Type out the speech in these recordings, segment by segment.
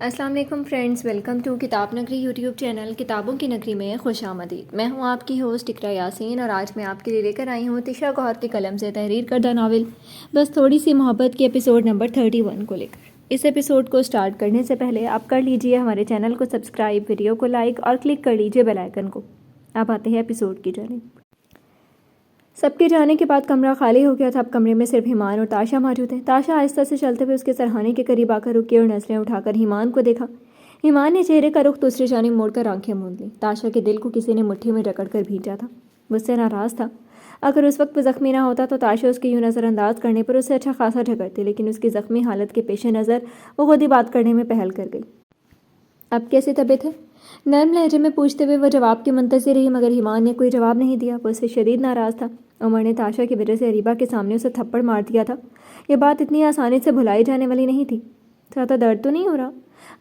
السلام علیکم friends, welcome to کتاب نگری یوٹیوب چینل کتابوں کی نگری میں خوش آمدید۔ میں ہوں آپ کی ہوسٹ اقرا یاسین اور آج میں آپ کے لیے لے کر آئی ہوں تشا گوہر کے قلم سے تحریر کردہ ناول بس تھوڑی سی محبت کے ایپیسوڈ نمبر 31 کو لے کر۔ اس ایپیسوڈ کو سٹارٹ کرنے سے پہلے آپ کر لیجئے ہمارے چینل کو سبسکرائب، ویڈیو کو لائک اور کلک کر لیجئے بیل آئیکن کو۔ اب آتے ہیں ایپیسوڈ کی جانب۔ سب کے جانے کے بعد کمرہ خالی ہو گیا تھا۔ اب کمرے میں صرف ایمان اور تاشا موجود ہیں۔ تاشا آہستہ سے چلتے ہوئے اس کے سرہانے کے قریب آ کر رکی اور نظریں اٹھا کر ایمان کو دیکھا۔ ایمان نے چہرے کا رخ دوسری جانب موڑ کر آنکھیں موند لیں۔ تاشا کے دل کو کسی نے مٹھی میں جکڑ کر بھینچا تھا۔ وہ اس سے ناراض تھا۔ اگر اس وقت وہ زخمی نہ ہوتا تو تاشا اس کے یوں نظر انداز کرنے پر اسے اچھا خاصا جھگڑتی، لیکن اس کی زخمی حالت کے پیش نظر وہ خود ہی بات کرنے میں پہل کر گئی۔ اب کیسی طبیعت ہے؟ نرم لہجے میں پوچھتے ہوئے وہ جواب کی منتظر رہی، مگر ایمان نے کوئی جواب نہیں دیا۔ وہ اس سے شدید ناراض تھا۔ عمر نے تاشا کی وجہ سے اریبہ کے سامنے اسے تھپڑ مار دیا تھا۔ یہ بات اتنی آسانی سے بھلائی جانے والی نہیں تھی۔ زیادہ درد تو نہیں ہو رہا؟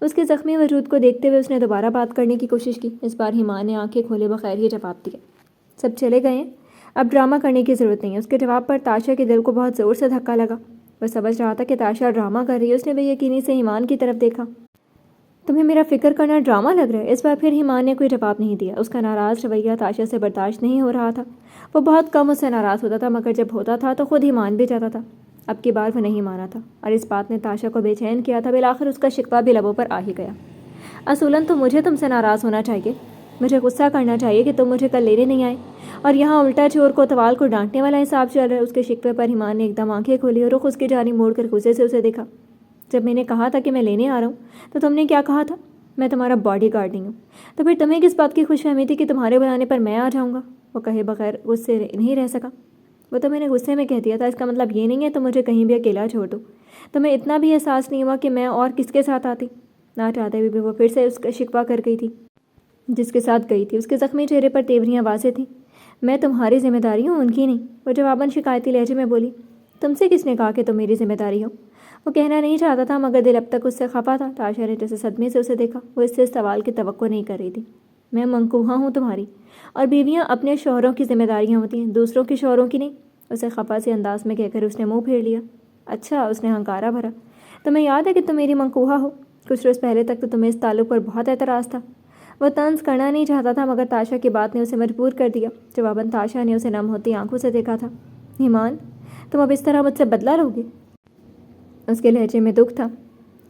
اس کے زخمی وجود کو دیکھتے ہوئے اس نے دوبارہ بات کرنے کی کوشش کی۔ اس بار ایمان نے آنکھیں کھولے بغیر ہی جواب دیا، سب چلے گئے ہیں، اب ڈرامہ کرنے کی ضرورت نہیں ہے۔ اس کے جواب پر تاشا کے دل کو بہت زور سے دھکا لگا۔ وہ سمجھ رہا تھا کہ تاشا ڈرامہ کر رہی ہے۔ اس نے بے یقینی سے ایمان کی طرف دیکھا۔ تمہیں میرا فکر کرنا ڈرامہ لگ رہا ہے؟ اس بار پھر ایمان نے کوئی جواب نہیں دیا۔ اس کا ناراض رویہ تاشا سے برداشت نہیں ہو رہا تھا۔ وہ بہت کم اس سے ناراض ہوتا تھا، مگر جب ہوتا تھا تو خود ہی مان بھی جاتا تھا۔ اب کی بار وہ نہیں مانا تھا اور اس بات نے تاشا کو بے چین کیا تھا۔ بالآخر اس کا شکوہ بھی لبوں پر آ ہی گیا۔ اصولاً تو مجھے تم سے ناراض ہونا چاہیے، مجھے غصہ کرنا چاہیے کہ تم مجھے کل لینے نہیں آئے، اور یہاں الٹا چور کوتوال کو ڈانٹنے والا حساب چل رہا ہے۔ اس کے شکوے پر ایمان نے ایک دم آنکھیں کھولی اور رخ اس کی جانب موڑ کر غصے سے اسے دیکھا۔ جب میں نے کہا تھا کہ میں لینے آ رہا ہوں تو تم نے کیا کہا تھا؟ میں تمہارا باڈی گارڈ نہیں ہوں۔ تو پھر تمہیں کس بات کی خوش فہمی تھی کہ تمہارے بلانے پر میں آ جاؤں گا؟ وہ کہے بغیر غصے نہیں رہ سکا۔ وہ تو میں نے غصے میں کہہ دیا تھا، اس کا مطلب یہ نہیں ہے تم مجھے کہیں بھی اکیلا چھوڑ دو۔ تمہیں اتنا بھی احساس نہیں ہوا کہ میں اور کس کے ساتھ آتی؟ نہ چاہتے ہوئے بھی وہ پھر سے اس کا شکوہ کر گئی تھی جس کے ساتھ گئی تھی۔ اس کے زخمی چہرے پر تیوریاں واضح تھیں۔ میں تمہاری ذمہ داری ہوں، ان کی نہیں۔ وہ جواباً شکایتی لہجے میں بولی، تم سے کس نے کہا کہ تم میری ذمہ داری ہو؟ وہ کہنا نہیں چاہتا تھا، مگر دل اب تک اس سے خفا تھا۔ تاشا نے جیسے صدمے سے اسے دیکھا۔ وہ اس سے اس سوال کی توقع نہیں کر رہی تھی۔ میں منقوہہ ہوں تمہاری، اور بیویاں اپنے شوہروں کی ذمہ داریاں ہوتی ہیں، دوسروں کے شوہروں کی نہیں۔ اسے خفا سے انداز میں کہہ کر اس نے منہ پھیر لیا۔ اچھا، اس نے ہنکارا بھرا، تمہیں یاد ہے کہ تم میری منقوہہ ہو؟ کچھ روز پہلے تک تو تمہیں اس تعلق پر بہت اعتراض تھا۔ وہ طنز کرنا نہیں چاہتا تھا، مگر تاشا کی بات نے اسے مجبور کر دیا۔ جواباً تاشا نے اسے نم ہوتی آنکھوں سے دیکھا تھا۔ ایمان، تم اب اس طرح مجھ سے بدلہ لو گے؟ اس کے لہجے میں دکھ تھا۔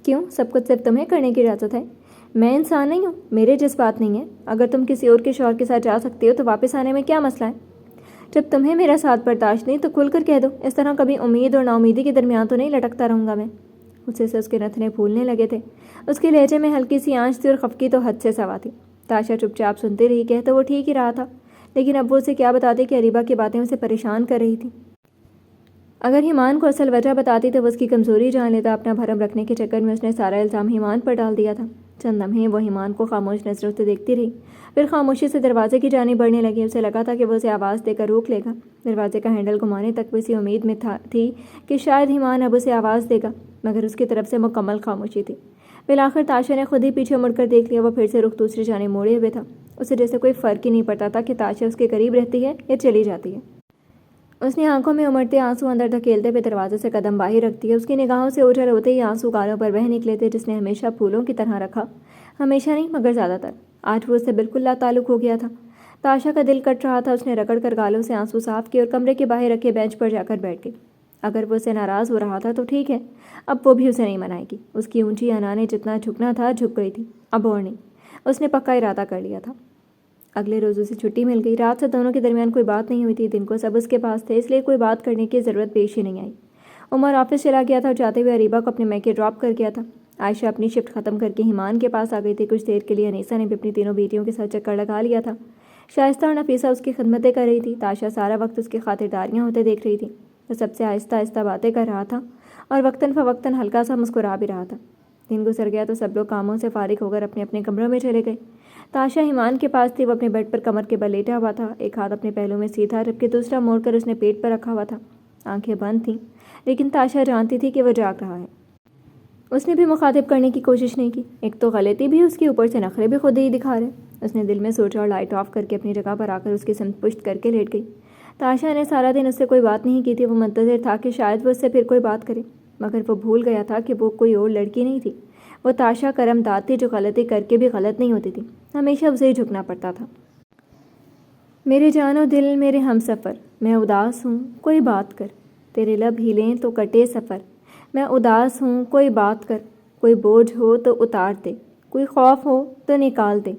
کیوں؟ سب کچھ صرف تمہیں کرنے کی اجازت ہے؟ میں انسان نہیں ہوں؟ میرے جذبات نہیں ہیں؟ اگر تم کسی اور کے شوہر کے ساتھ جا سکتے ہو تو واپس آنے میں کیا مسئلہ ہے؟ جب تمہیں میرا ساتھ برداشت نہیں تو کھل کر کہہ دو۔ اس طرح کبھی امید اور نا امیدی کے درمیان تو نہیں لٹکتا رہوں گا میں۔ غصے سے اس کے نتنے پھولنے لگے تھے۔ اس کے لہجے میں ہلکی سی آنچ تھی اور خفگی تو حد سے سوا تھی۔ تاشا چپ چاپ سنتی رہی۔ کہتا وہ ٹھیک ہی رہا تھا، لیکن اب وہ اسے کیا بتاتی کہ اریبہ کی باتیں اسے پریشان کر رہی تھیں۔ اگر ایمان کو اصل وجہ بتاتی تو وہ اس کی کمزوری جان لیتا۔ اپنا بھرم رکھنے کے چکر میں اس نے سارا الزام ایمان پر ڈال دیا تھا۔ چند لمحے وہ ایمان کو خاموش نظروں سے دیکھتی رہی، پھر خاموشی سے دروازے کی جانب بڑھنے لگی۔ اسے لگا تھا کہ وہ اسے آواز دے کر روک لے گا۔ دروازے کا ہینڈل گھمانے تک وہ اسی امید میں تھی کہ شاید ایمان اب اسے آواز دے گا، مگر اس کی طرف سے مکمل خاموشی تھی۔ بالآخر تاشا نے خود ہی پیچھے مڑ کر دیکھ لیا۔ وہ پھر سے رخ دوسری جانب موڑے ہوئے تھا۔ اسے جیسے کوئی فرق ہی نہیں پڑتا تھا کہ تاشا اس کے قریب رہتی ہے یا چلی جاتی ہے۔ اس نے آنکھوں میں امڑتے آنسو اندر دھکیلتے ہوئے دروازے سے قدم باہر رکھ دیا۔ اس کی نگاہوں سے اوجھل ہوتے ہی آنسو گالوں پر بہہ نکلے تھے، جس نے ہمیشہ پھولوں کی طرح رکھا۔ ہمیشہ نہیں، مگر زیادہ تر۔ آج وہ اس سے بالکل لا تعلق ہو گیا تھا۔ تاشا کا دل کٹ رہا تھا۔ اس نے رگڑ کر گالوں سے آنسو صاف کیے اور کمرے کے باہر رکھے بینچ پر جا کر بیٹھ گئی۔ اگر وہ اسے ناراض ہو رہا تھا تو ٹھیک ہے، اب وہ بھی اسے نہیں منائے گی۔ اس کی اونچی انا نے جتنا جھکنا تھا جھک گئی تھی، اب اور نہیں۔ اس نے پکا ارادہ کر لیا تھا۔ اگلے روز اسے چھٹی مل گئی۔ رات سے دونوں کے درمیان کوئی بات نہیں ہوئی تھی۔ دن کو سب اس کے پاس تھے، اس لیے کوئی بات کرنے کی ضرورت پیش ہی نہیں آئی۔ عمر آفس چلا گیا تھا اور جاتے ہوئے اریبہ کو اپنے میکے ڈراپ کر گیا تھا۔ عائشہ اپنی شفٹ ختم کر کے ایمان کے پاس آ گئی تھی۔ کچھ دیر کے لیے انیسہ نے بھی اپنی تینوں بیٹیوں کے ساتھ چکر لگا لیا تھا۔ شائستہ اور نفیسہ اس کی خدمتیں کر رہی تھی۔ تاشا سارا وقت اس کی خاطرداریاں ہوتے دیکھ رہی تھی۔ وہ سب سے آہستہ آہستہ باتیں کر رہا تھا اور وقتاً فوقتاً ہلکا سا مسکرا بھی رہا تھا۔ دن گزر گیا تو سب لوگ کاموں سے فارغ ہو کر اپنے اپنے کمروں میں چلے گئے۔ تاشا ایمان کے پاس تھی۔ وہ اپنے بیڈ پر کمر کے بل لیٹا ہوا تھا، ایک ہاتھ اپنے پہلو میں سیدھا جبکہ دوسرا موڑ کر اس نے پیٹ پر رکھا ہوا تھا۔ آنکھیں بند تھیں، لیکن تاشا جانتی تھی کہ وہ جاگ رہا ہے۔ اس نے بھی مخاطب کرنے کی کوشش نہیں کی۔ ایک تو غلطی بھی اس کی، اوپر سے نخرے بھی خود ہی دکھا رہے۔ اس نے دل میں سوچا اور لائٹ آف کر کے اپنی جگہ پر آ کر اس کی سمت پشت کر کے لیٹ گئی۔ تاشا نے سارا دن اس سے کوئی بات نہیں کی تھی۔ وہ منتظر تھا کہ شاید وہ اس سے پھر کوئی بات کرے، مگر وہ بھول گیا تھا کہ وہ کوئی اور لڑکی نہیں تھی۔ وہ تاشا کرم داد تھی جو غلطی کر کے بھی غلط نہیں ہوتی تھی، ہمیشہ اسے ہی جھکنا پڑتا تھا۔ میرے جان و دل میرے ہم سفر، میں اداس ہوں کوئی بات کر، تیرے لب ہلیں تو کٹے سفر، میں اداس ہوں کوئی بات کر، کوئی بوجھ ہو تو اتار دے، کوئی خوف ہو تو نکال دے،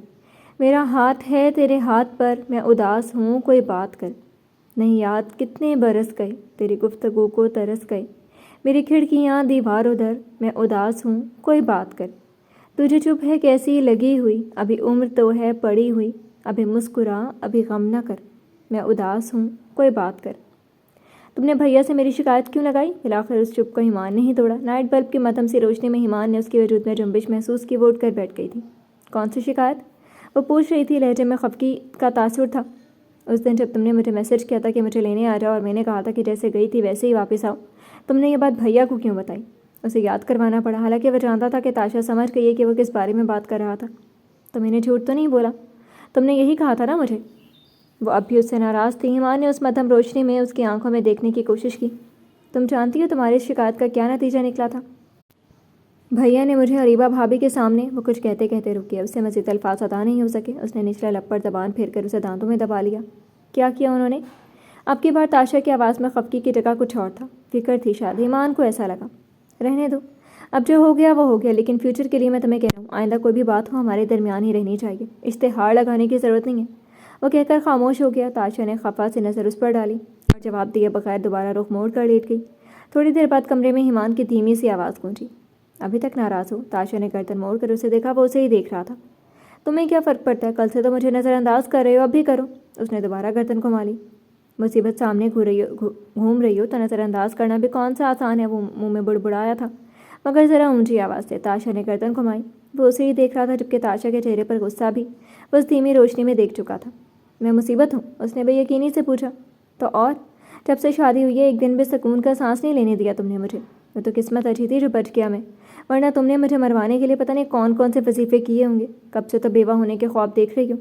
میرا ہاتھ ہے تیرے ہاتھ پر، میں اداس ہوں کوئی بات کر۔ نہیں یاد کتنے برس گئے تیری گفتگو کو ترس گئے، میری کھڑکیاں دیوار ادھر، میں اداس ہوں کوئی بات کر۔ تجھے چپ ہے کیسی لگی ہوئی، ابھی عمر تو ہے پڑی ہوئی، ابھی مسکرا ابھی غم نہ کر، میں اداس ہوں کوئی بات کر۔ تم نے بھیا سے میری شکایت کیوں لگائی؟ بالآخر اس چپ کو ایمان نے ہی توڑا۔ نائٹ بلب کی مدھم سی روشنی میں ایمان نے اس کے وجود میں جنبش محسوس کی، وہ اٹھ کر بیٹھ گئی تھی۔ کون سی شکایت؟ وہ پوچھ رہی تھی، لہجے میں خفگی کا تاثر تھا۔ اس دن جب تم نے مجھے میسج کیا تھا کہ مجھے لینے آ جاؤ اور میں نے کہا تھا کہ جیسے گئی تھی ویسے ہی واپس آؤ، تم نے یہ بات بھیا کو کیوں بتائی؟ اسے یاد کروانا پڑا، حالانکہ وہ جانتا تھا کہ تاشا سمجھ گئی ہے کہ وہ کس بارے میں بات کر رہا تھا۔ تو میں نے جھوٹ تو نہیں بولا، تم نے یہی کہا تھا نا مجھے۔ وہ اب بھی اس سے ناراض تھی۔ ایمان نے اس مدھم روشنی میں اس کی آنکھوں میں دیکھنے کی کوشش کی۔ تم جانتی ہو تمہاری شکایت کا کیا نتیجہ نکلا تھا؟ بھیا نے مجھے اریبہ بھابھی کے سامنے، وہ کچھ کہتے کہتے رک گیا، اس سے مزید الفاظ ادا نہیں ہو سکے۔ اس نے نچلا لب پر زبان پھیر کر اسے دانتوں میں دبا لیا۔ کیا کیا انہوں نے؟ اب کی بار تاشا کی آواز میں خفگی کی جگہ کچھ اور تھا، فکر تھی شاید۔ ایمان کو ایسا لگا، رہنے دو، اب جو ہو گیا وہ ہو گیا، لیکن فیوچر کے لیے میں تمہیں کہہ رہا ہوں، آئندہ کوئی بھی بات ہو ہمارے درمیان ہی رہنی چاہیے، اشتہار لگانے کی ضرورت نہیں ہے۔ وہ کہہ کر خاموش ہو گیا۔ تاشا نے خفا سے نظر اس پر ڈالی اور جواب دیے بغیر دوبارہ رخ موڑ کر لیٹ گئی۔ تھوڑی دیر بعد کمرے میں ایمان کی دھیمی سی آواز گونجی، ابھی تک ناراض ہو؟ تاشا نے گردن موڑ کر اسے دیکھا، وہ اسے ہی دیکھ رہا تھا۔ تمہیں کیا فرق پڑتا ہے؟ کل سے تو مجھے نظر انداز کر رہے ہو، اب بھی کرو۔ اس نے دوبارہ گردن گھما لی۔ مصیبت سامنے گھوم رہی ہو تو نظر انداز کرنا بھی کون سا آسان ہے؟ وہ منہ میں بڑبڑایا تھا مگر ذرا اونچی آواز سے۔ تاشا نے گردن گھمائی، وہ اسے ہی دیکھ رہا تھا، جبکہ تاشا کے چہرے پر غصہ بھی وہ اس دھیمی روشنی میں دیکھ چکا تھا۔ میں مصیبت ہوں؟ اس نے بے یقینی سے پوچھا۔ تو اور جب سے شادی ہوئی ہے ایک دن بھی سکون کا سانس نہیں لینے دیا تم نے مجھے۔ وہ تو قسمت اچھی تھی جو بچ گیا میں، ورنہ تم نے مجھے مروانے کے لیے پتہ نہیں کون کون سے وظیفے کیے ہوں گے۔ کب سے تو بیوہ ہونے کے خواب دیکھ رہی ہوں۔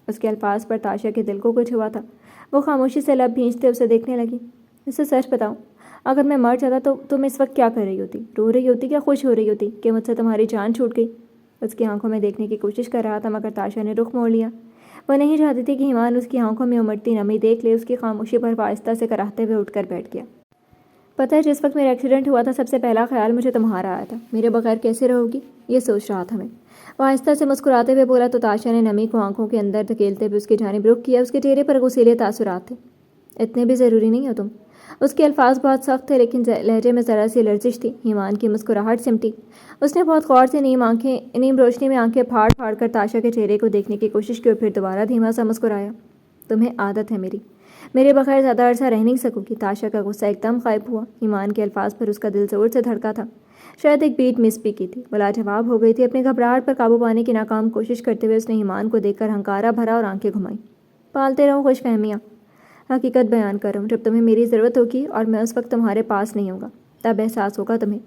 اس کے الفاظ پر تاشا کے دل کو کچھ ہوا تھا۔ وہ خاموشی سے لب بھینچتے اسے دیکھنے لگی۔ اسے سچ بتاؤ، اگر میں مر جاتا تو تم اس وقت کیا کر رہی ہوتی؟ رو رہی ہوتی یا خوش ہو رہی ہوتی کہ مجھ سے تمہاری جان چھوٹ گئی؟ اس کی آنکھوں میں دیکھنے کی کوشش کر رہا تھا مگر تاشا نے رخ موڑ لیا۔ وہ نہیں چاہتی تھی کہ ایمان اس کی آنکھوں میں امڑتی نمی دیکھ لے۔ اس کی خاموشی پر آہستہ سے کراہتے ہوئے اٹھ کر بیٹھ گیا۔ پتہ ہے جس وقت میرا ایکسیڈنٹ ہوا تھا سب سے پہلا خیال مجھے تمہارا آیا تھا، میرے بغیر کیسے رہو گی یہ سوچ رہا تھا میں۔ وہ آہستہ سے مسکراتے ہوئے بولا تو تاشا نے نمی کو آنکھوں کے اندر دھکیلتے ہوئے اس کی جانب رخ کیا۔ اس کے چہرے پر غصیلے تاثرات تھے۔ اتنے بھی ضروری نہیں ہو تم۔ اس کے الفاظ بہت سخت تھے لیکن لہجے میں ذرا سی لرزش تھی۔ ایمان کی مسکراہٹ سمٹی۔ اس نے بہت غور سے نیم روشنی میں آنکھیں پھاڑ پھاڑ کر تاشا کے چہرے کو دیکھنے کی کوشش کی اور پھر دوبارہ دھیما سا مسکرایا۔ تمہیں عادت ہے میرے بغیر زیادہ عرصہ رہ نہیں سکو گی۔ تاشا کا غصہ ایک دم غائب ہوا۔ ایمان کے الفاظ پر اس کا دل زور سے دھڑکا تھا، شاید ایک بیٹ مس بھی کی تھی۔ وہ لاجواب ہو گئی تھی۔ اپنی گھبراہٹ پر قابو پانے کی ناکام کوشش کرتے ہوئے اس نے ایمان کو دیکھ کر ہنکارا بھرا اور آنکھیں گھمائیں۔ پالتے رہو خوش فہمیاں، حقیقت بیان کر رہا ہوں، جب تمہیں میری ضرورت ہوگی اور میں اس وقت تمہارے پاس نہیں ہوگا تب احساس ہوگا تمہیں۔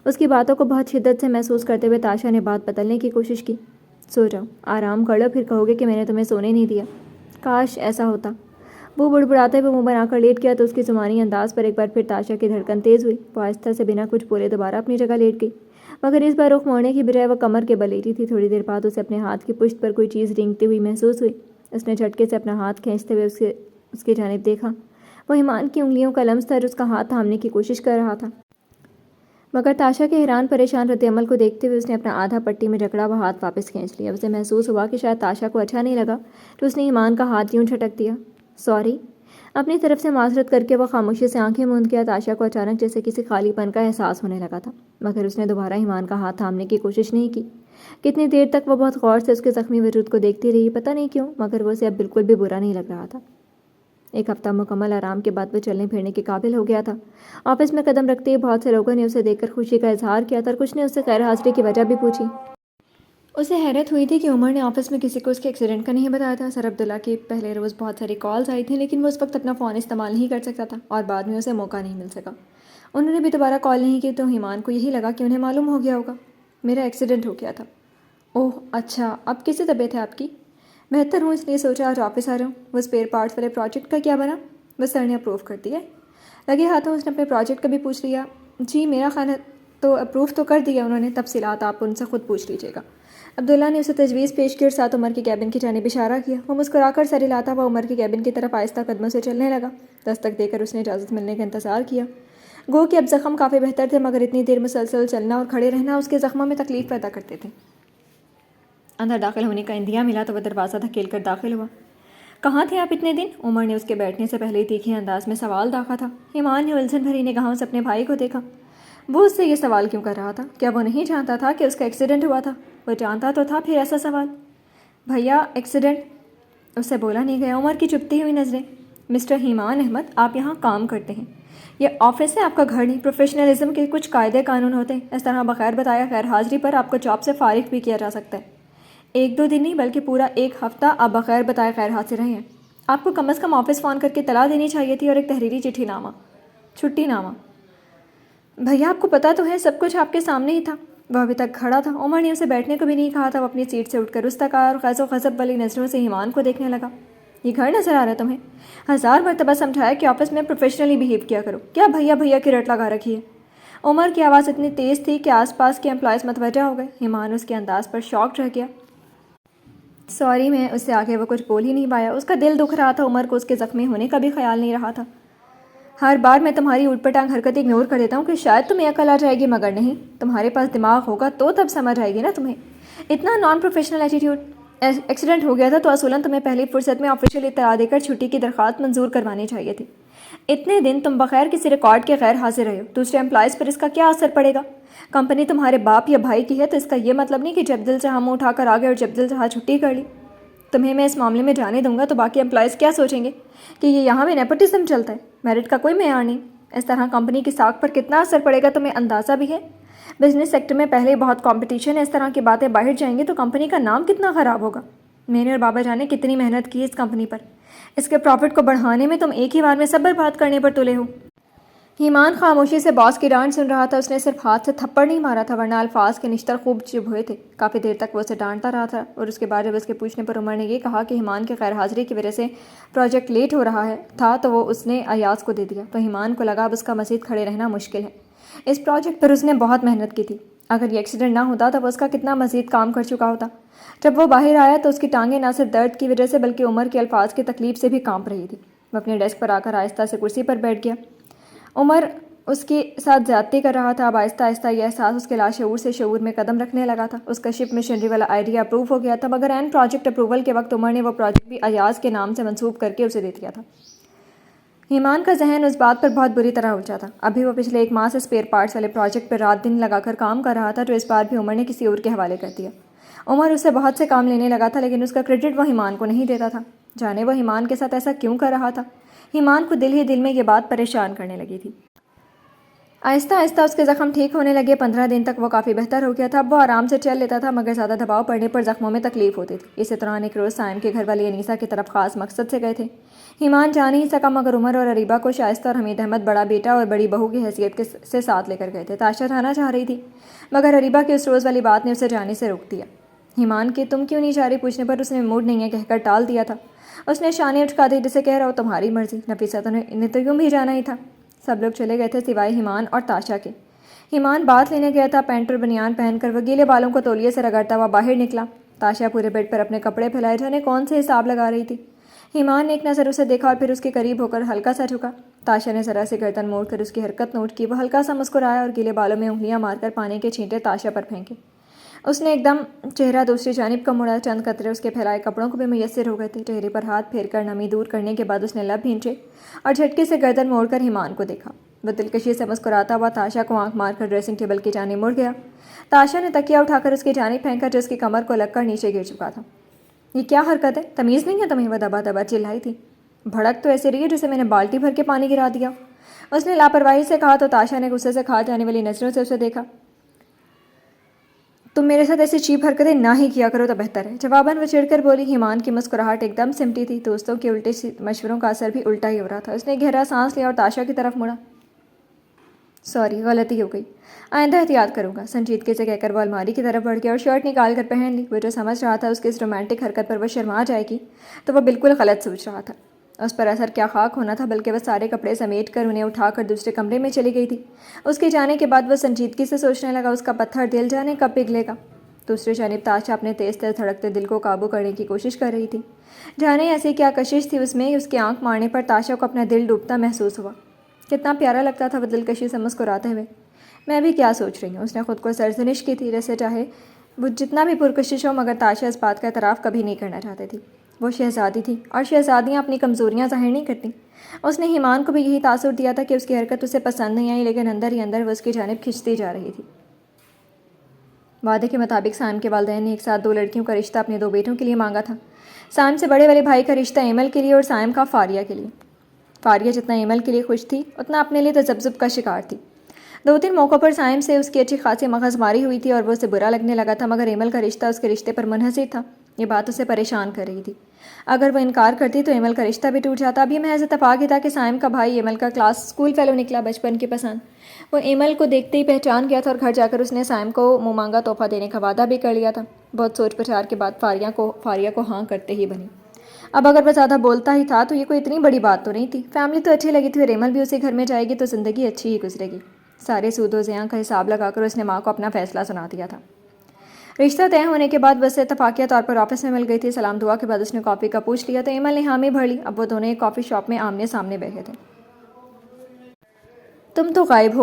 اس کی باتوں کو بہت شدت سے محسوس کرتے ہوئے تاشا نے بات بدلنے کی کوشش کی۔ سو جاؤ، آرام کر لو، پھر کہو گے کہ میں نے تمہیں سونے نہیں دیا۔ کاش ایسا ہوتا۔ وہ بڑبڑاتے ہوئے منہ بنا کر لیٹ گیا تو اس کی زمانی انداز پر ایک بار پھر تاشا کی دھڑکن تیز ہوئی۔ وہ آہستہ سے بنا کچھ بولے دوبارہ اپنی جگہ لیٹ گئی مگر اس بار رخ موڑنے کی بجائے وہ کمر کے بل لیٹی تھی۔ تھوڑی دیر بعد اسے اپنے ہاتھ کی پشت پر کوئی چیز رینگتی ہوئی محسوس ہوئی۔ اس نے جھٹکے سے اپنا ہاتھ کھینچتے ہوئے اس کی جانب دیکھا۔ وہ ایمان کی انگلیوں کا لمس تھا جو اس کا ہاتھ تھامنے کی کوشش کر رہا تھا مگر تاشا کے حیران پریشان رد عمل کو دیکھتے ہوئے اس نے اپنا آدھا پٹی میں جکڑا ہوا ہاتھ واپس کھینچ لیا۔ اسے محسوس ہوا کہ شاید تاشا کو اچھا نہیں لگا تو اس نے ایمان کا ہاتھ یوں جھٹک دیا۔ سوری۔ اپنی طرف سے معذرت کر کے وہ خاموشی سے آنکھیں موند گیا۔ تاشا کو اچانک جیسے کسی خالی پن کا احساس ہونے لگا تھا مگر اس نے دوبارہ ایمان کا ہاتھ تھامنے کی کوشش نہیں کی۔ کتنی دیر تک وہ بہت غور سے اس کے زخمی وجود کو دیکھتی رہی، پتہ نہیں کیوں مگر وہ اسے اب بالکل بھی برا نہیں لگ رہا تھا۔ ایک ہفتہ مکمل آرام کے بعد وہ چلنے پھرنے کے قابل ہو گیا تھا۔ آفس میں قدم رکھتے ہی بہت سے لوگوں نے اسے دیکھ کر خوشی کا اظہار کیا تھا اور کچھ نے اس سے غیر حاضری کی وجہ بھی پوچھی۔ اسے حیرت ہوئی تھی کہ عمر نے آفس میں کسی کو اس کے ایکسیڈنٹ کا نہیں بتایا تھا۔ سر عبداللہ کی پہلے روز بہت ساری کالز آئی تھیں لیکن وہ اس وقت اپنا فون استعمال نہیں کر سکتا تھا اور بعد میں اسے موقع نہیں مل سکا۔ انہوں نے بھی دوبارہ کال نہیں کی تو ایمان کو یہی لگا کہ انہیں معلوم ہو گیا ہوگا۔ میرا ایکسیڈنٹ ہو گیا تھا۔ اوہ اچھا، اب کیسی طبیعت ہے آپ کی؟ بہتر ہوں، اس لیے سوچا آج واپس آ رہا ہوں۔ وہ اسپیئر پارٹس والے پروجیکٹ کا کیا بنا؟ بس سر نے اپروو کر دیا ہے۔ لگے ہاتھوں اس نے اپنے پروجیکٹ کا بھی پوچھ لیا۔ جی میرا خیال ہے تو اپروو تو کر دیا انہوں نے، تفصیلات آپ ان سے خود پوچھ لیجیے گا۔ عبداللہ نے اسے تجویز پیش کی اور ساتھ عمر کے کیبن کی جانب اشارہ کیا۔ وہ مسکرا کر سر ہلاتا ہوا عمر کے کیبن کی طرف آہستہ قدموں سے چلنے لگا۔ دستک دے کر اس نے اجازت ملنے کا انتظار کیا۔ گو کہ اب زخم کافی بہتر تھے، مگر اتنی دیر مسلسل چلنا اور کھڑے رہنا اس کے زخموں میں تکلیف پیدا کرتے تھے۔ اندر داخل ہونے کا اندیا ملا تو وہ دروازہ دھکیل کر داخل ہوا۔ کہاں تھے آپ اتنے دن؟ عمر نے اس کے بیٹھنے سے پہلے تیکھے انداز میں سوال داغا تھا۔ ایمان نے الجھن بھری نگاہوں سے اپنے بھائی کو دیکھا۔ وہ اس سے یہ سوال کیوں کر رہا تھا؟ کیا وہ نہیں جانتا تھا کہ اس کا ایکسیڈنٹ ہوا تھا؟ وہ جانتا تو تھا، پھر ایسا سوال؟ بھیا ایکسیڈنٹ؟ اس سے بولا نہیں گیا۔ عمر کی چپتی ہوئی نظریں۔ مسٹر ایمان احمد، آپ یہاں کام کرتے ہیں، یہ آفس ہے، آپ کا گھر نہیں۔ پروفیشنلزم کے کچھ قاعدے قانون ہوتے ہیں، اس طرح بغیر بتایا غیر حاضری پر آپ کو جاب سے فارغ بھی کیا جا سکتا ہے۔ 1-2 دن نہیں بلکہ پورا 1 ہفتہ آپ بغیر بتائے غیر حاضر رہے ہیں۔ آپ کو کم از کم آفس فون کر کے اطلاع دینی چاہیے تھی، اور ایک تحریری چھٹی نامہ۔ بھیا آپ کو پتہ تو ہے سب کچھ آپ کے سامنے ہی تھا۔ وہ ابھی تک کھڑا تھا، عمر نے اسے بیٹھنے کو بھی نہیں کہا تھا۔ وہ اپنی سیٹ سے اٹھ کر اس تک آیا اور غیظ و غضب والی نظروں سے ایمان کو دیکھنے لگا۔ یہ گھر نظر آ رہا ہے تمہیں؟ 1000 مرتبہ سمجھایا کہ آفس میں پروفیشنلی بہیو کیا کرو، کیا بھیا بھیا کی رٹ لگا رکھی ہے؟ عمر کی آواز اتنی تیز تھی کہ آس پاس کے امپلائز متوجہ ہو گئے۔ ایمان اس کے انداز پر شاکڈ رہ گیا۔ سوری، میں اس سے آگے وہ کچھ بول ہی نہیں پایا۔ اس کا دل دکھ رہا تھا، عمر کو اس کے زخمی ہونے کا بھی خیال نہیں رہا تھا۔ ہر بار میں تمہاری اوٹ پٹانگ حرکت اگنور کر دیتا ہوں کہ شاید تمہیں عقل آ جائے گی، مگر نہیں، تمہارے پاس دماغ ہوگا تو تب سمجھ آئے گی نا تمہیں۔ اتنا نان پروفیشنل ایٹیٹیوڈ۔ ایکسیڈنٹ ہو گیا تھا تو اصولاً تمہیں پہلی فرصت میں آفیشیل اطلاع دے کر چھٹی کی درخواست منظور کروانی چاہیے تھی۔ اتنے دن تم بغیر کسی ریکارڈ کے غیر حاضر رہے ہو، دوسرے امپلائز پر اس کا کیا اثر پڑے گا؟ کمپنی تمہارے باپ یا بھائی کی ہے تو اس کا یہ مطلب نہیں کہ جب دل چاہا منہ اٹھا کر آ گئے اور جب دل چاہا چھٹی کر لی۔ تمہیں میں اس معاملے میں جانے دوں گا تو باقی امپلائز کیا سوچیں گے کہ یہ یہاں بھی نیپوٹزم چلتا ہے، میرٹ کا کوئی معیار نہیں۔ اس طرح کمپنی کی ساکھ پر کتنا اثر پڑے گا تمہیں اندازہ بھی ہے؟ بزنس سیکٹر میں پہلے بہت کمپٹیشن ہے، اس طرح کی باتیں باہر جائیں گی تو کمپنی کا نام کتنا خراب ہوگا۔ میں نے اور بابا جان نے کتنی محنت کی اس کمپنی پر، اس کے پروفٹ کو بڑھانے میں تم ایک ہی بار میں صبر بات کرنے پر تلے ہو۔ ایمان خاموشی سے باس کی ڈانٹ سن رہا تھا۔ اس نے صرف ہاتھ سے تھپڑ نہیں مارا تھا، ورنہ الفاظ کے نشتر خوب چبھ ہوئے تھے۔ کافی دیر تک وہ اسے ڈانٹتا رہا تھا، اور اس کے بعد جب اس کے پوچھنے پر عمر نے یہ کہا کہ ایمان کی غیر حاضری کی وجہ سے پروجیکٹ لیٹ ہو رہا تھا تو وہ اس نے ایاز کو دے دیا، تو ایمان کو لگا اب اس کا مزید کھڑے رہنا مشکل ہے۔ اس پروجیکٹ پر اس نے بہت محنت کی تھی، اگر یہ ایکسیڈنٹ نہ ہوتا تو وہ اس کا کتنا مزید کام کر چکا ہوتا۔ جب وہ باہر آیا تو اس کی ٹانگیں نہ صرف درد کی وجہ سے بلکہ عمر کے الفاظ کی تکلیف سے بھی کانپ رہی تھی۔ وہ اپنے ڈیسک پر آ کر آہستہ سے کرسی پر بیٹھ گیا۔ عمر اس کے ساتھ زیادتی کر رہا تھا۔ اب آہستہ آہستہ یہ احساس اس کے لاشعور سے شعور میں قدم رکھنے لگا تھا۔ اس کا شپ مشنری والا آئیڈیا اپروو ہو گیا تھا، مگر عین پروجیکٹ اپروول کے وقت عمر نے وہ پروجیکٹ بھی ایاز کے نام سے منسوب کر کے اسے دے دیا تھا۔ ایمان کا ذہن اس بات پر بہت بری طرح الجھا تھا۔ ابھی وہ پچھلے 1 ماہ سے اسپیئر پارٹس والے پروجیکٹ پر رات دن لگا کر کام کر رہا تھا، جو اس بار بھی عمر نے کسی اور کے حوالے کر دیا۔ عمر اس سے بہت سے کام لینے لگا تھا، لیکن اس کا کریڈٹ وہ ایمان کو نہیں دیتا تھا۔ جانے وہ ایمان کے ساتھ ایسا کیوں کر رہا تھا؟ ایمان کو دل ہی دل میں یہ بات پریشان کرنے لگی تھی۔ آہستہ آہستہ اس کے زخم ٹھیک ہونے لگے۔ 15 دن تک وہ کافی بہتر ہو گیا تھا۔ اب وہ آرام سے چل لیتا تھا، مگر زیادہ دباؤ پڑنے پر زخموں میں تکلیف ہوتی تھی۔ اسی دوران ایک روز سائم کے گھر والی انیسہ کی طرف خاص مقصد سے گئے تھے۔ ایمان جا نہیں سکا، مگر عمر اور اریبہ کو شائستہ اور حمید احمد بڑا بیٹا اور بڑی بہو کی حیثیت سے ساتھ لے کر گئے تھے۔ تاشا جانا چاہ رہی تھی، مگر اریبہ کی اس روز والی بات نے اسے جانے سے روک دیا۔ ایمان کے تم کیوں نہیں جا رہی پوچھنے پر اس نے موڈ نہیں ہے کہہ کر ٹال دیا تھا۔ اس نے شانے اٹھا دی جسے کہہ رہا ہو تمہاری مرضی، نفیسہ نے تو یوں بھی جانا ہی تھا۔ سب لوگ چلے گئے تھے سوائے ایمان اور تاشا کے۔ ایمان بات لینے گیا تھا، پینٹ اور بنیان پہن کر وہ گیلے بالوں کو تولیے سے رگڑتا ہوا باہر نکلا۔ تاشا پورے بیڈ پر اپنے کپڑے پھیلائے جانے کون سے حساب لگا رہی تھی۔ ایمان نے ایک نظر اسے دیکھا اور پھر اس کے قریب ہو کر ہلکا سا جھکا۔ تاشا نے ذرا سی گردن موڑ کر اس کی حرکت نوٹ کی۔ وہ ہلکا سا مسکرایا اور گیلے بالوں میں انگلیاں مار کر پانی کے چھینٹے تاشا پر پھینکے۔ اس نے ایک دم چہرہ دوسری جانب کا موڑا۔ چند قطرے اس کے پھیلائے کپڑوں کو بھی میسر ہو گئے تھے۔ چہرے پر ہاتھ پھیر کر نمی دور کرنے کے بعد اس نے لب بھینچے اور جھٹکے سے گردن موڑ کر ایمان کو دیکھا۔ وہ دلکشی سے مسکراتا ہوا تاشا کو آنکھ مار کر ڈریسنگ ٹیبل کی جانب مڑ گیا۔ تاشا نے تکیہ اٹھا کر اس کی جانب پھینکا جو اس کی کمر کو لگ کر نیچے گر چکا تھا۔ یہ کیا حرکت ہے؟ تمیز نہیں ہے تمہیں؟ وہ دبا دبا چلائی تھی۔ بھڑک تو ایسے رہی ہے جسے میں نے بالٹی بھر کے پانی گرا دیا، اس نے لاپرواہی سے کہا تو تاشا نے غصے سے کھا جانے والی نظروں سے اسے دیکھا۔ تم میرے ساتھ ایسی چیپ حرکتیں نہ ہی کیا کرو تو بہتر ہے، جواباً وہ چڑھ کر بولی۔ ایمان کی مسکراہٹ ایک دم سمٹی تھی۔ دوستوں کے الٹے مشوروں کا اثر بھی الٹا ہی ہو رہا تھا۔ اس نے گہرا سانس لیا اور تاشا کی طرف مڑا۔ سوری، غلطی ہو گئی، آئندہ احتیاط کروں گا، سنجیدگی سے کہہ کر وہ الماری کی طرف بڑھ گیا اور شرٹ نکال کر پہن لی۔ وہ جو سمجھ رہا تھا اس کی اس رومانٹک حرکت پر وہ شرما جائے گی، تو وہ بالکل غلط سوچ رہا تھا۔ اس پر اثر کیا خاک ہونا تھا، بلکہ وہ سارے کپڑے سمیٹ کر انہیں اٹھا کر دوسرے کمرے میں چلی گئی تھی۔ اس کے جانے کے بعد وہ سنجیدگی سے سوچنے لگا اس کا پتھر دل جانے کب پگھلے گا۔ دوسری جانب تاشا اپنے تیز تیز دھڑکتے دل کو قابو کرنے کی کوشش کر رہی تھی۔ جانے ایسی کیا کشش تھی اس میں، اس کے آنکھ مارنے پر تاشا کو اپنا دل ڈوبتا محسوس ہوا۔ کتنا پیارا لگتا تھا وہ دلکشی سے مسکراتے ہوئے۔ میں بھی کیا سوچ رہی ہوں، اس نے خود کو سرزنش کی تھی۔ جیسے چاہے وہ جتنا بھی پرکشش ہو، مگر تاشا اس بات کا اعتراف کبھی نہیں کرنا چاہتی تھی۔ وہ شہزادی تھی اور شہزادیاں اپنی کمزوریاں ظاہر نہیں کرتیں۔ اس نے ایمان کو بھی یہی تاثر دیا تھا کہ اس کی حرکت اسے پسند نہیں آئی، لیکن اندر ہی اندر وہ اس کی جانب کھنچتی جا رہی تھی۔ وعدے کے مطابق سائم کے والدین نے ایک ساتھ 2 لڑکیوں کا رشتہ اپنے 2 بیٹوں کے لیے مانگا تھا۔ سائم سے بڑے والے بھائی کا رشتہ ایمل کے لیے اور سائم کا فاریہ کے لیے۔ فاریہ جتنا ایمل کے لیے خوش تھی، اتنا اپنے لیے تذبذب کا شکار تھی۔ 2-3 موقعوں پر سائم سے اس کی اچھی خاصی مغز ماری ہوئی تھی اور وہ اسے برا لگنے لگا تھا، مگر ایمل کا رشتہ اس کے رشتے پر منحصر تھا۔ یہ بات اسے پریشان کر رہی تھی۔ اگر وہ انکار کرتی تو ایمل کا رشتہ بھی ٹوٹ جاتا۔ اب یہ محض اتفاق ہی تھا کہ سائم کا بھائی ایمل کا اسکول فیلو نکلا، بچپن کی پسند۔ وہ ایمل کو دیکھتے ہی پہچان گیا تھا اور گھر جا کر اس نے سائم کو منہ مانگا تحفہ دینے کا وعدہ بھی کر لیا تھا۔ بہت سوچ بچار کے بعد فاریہ کو ہاں کرتے ہی بنی۔ اب اگر وہ زیادہ بولتا ہی تھا تو یہ کوئی اتنی بڑی بات تو نہیں تھی۔ فیملی تو اچھی لگی تھی اور ایمل بھی اسی گھر میں جائے گی تو زندگی اچھی ہی گزرے گی۔ سارے سود و زیاں کا حساب لگا کر اس نے ماں کو اپنا فیصلہ سنا دیا تھا۔ رشتہ طے ہونے کے بعد بس اتفاقیہ طور پر آفس میں مل گئی تھی۔ سلام دعا کے بعد اس نے کافی کا پوچھ لیا تو ایمل نے حامی بھر لی۔ اب وہ دونوں ایک کافی شاپ میں آمنے سامنے بیٹھے تھے۔ تم تو غائب